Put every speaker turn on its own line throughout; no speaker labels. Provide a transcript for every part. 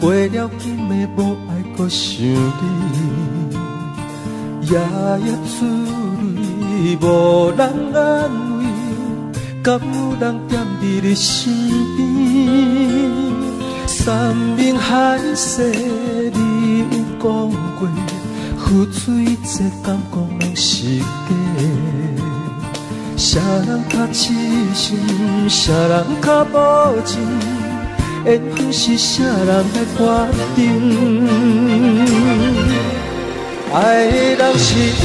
过了今的无爱搁想你，夜夜滋泪无人安慰，敢有人踮伫你身边？山明海誓你有讲过，付出一切感觉拢是假。啥人较痴心，啥人较无情，缘分是啥人来决定？爱的人是你，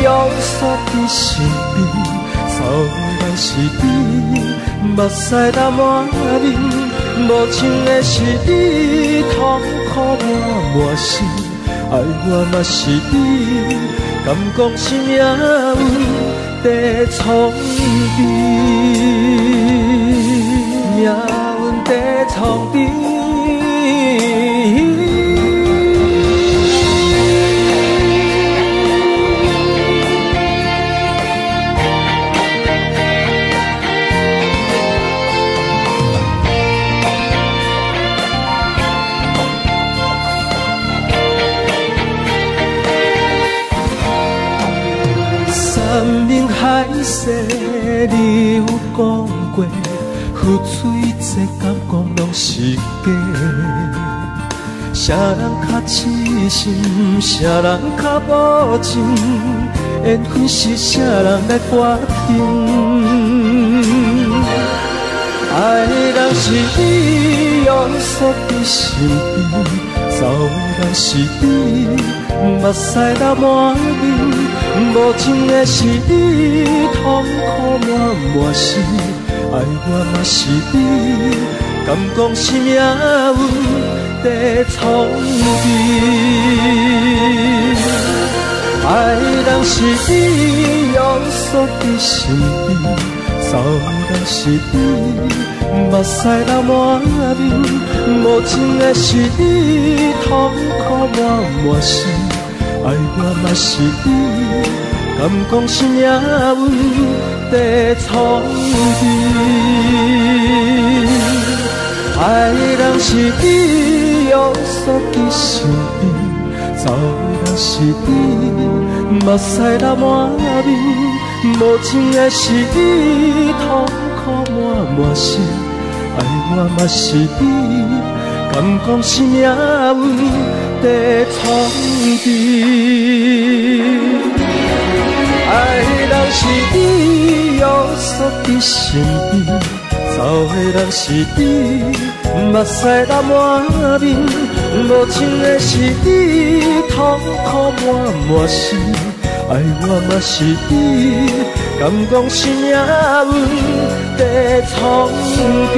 用煞在身边，操的人是你，目屎流满面。无情的是你，痛苦满心，爱我嘛是你，敢讲是命运在创治，命运在创治。山明海誓你有讲过，付出一切感觉拢是假。啥人较痴心，啥人较无情，缘分是啥人来决定？爱的人是你，用煞在身边，走的人是你，目屎流满面。无情的是你，痛苦满心，爱我嘛是你，敢讲是命运在创治？爱的人是你，用煞在身边，走的人是你，目屎流满面。无情的是你，痛苦满心，爱我嘛是你，敢讲是命运在创治？爱的人是你，用煞在身边，走的人是你，目屎流满面。无情的是你，痛苦满心，爱我嘛是你，敢讲是命运在创治？爱的人是你，用煞在身边，走的人是你，目屎流满面。无情的是你，痛苦满心，爱我嘛是你，敢讲是命运在创治？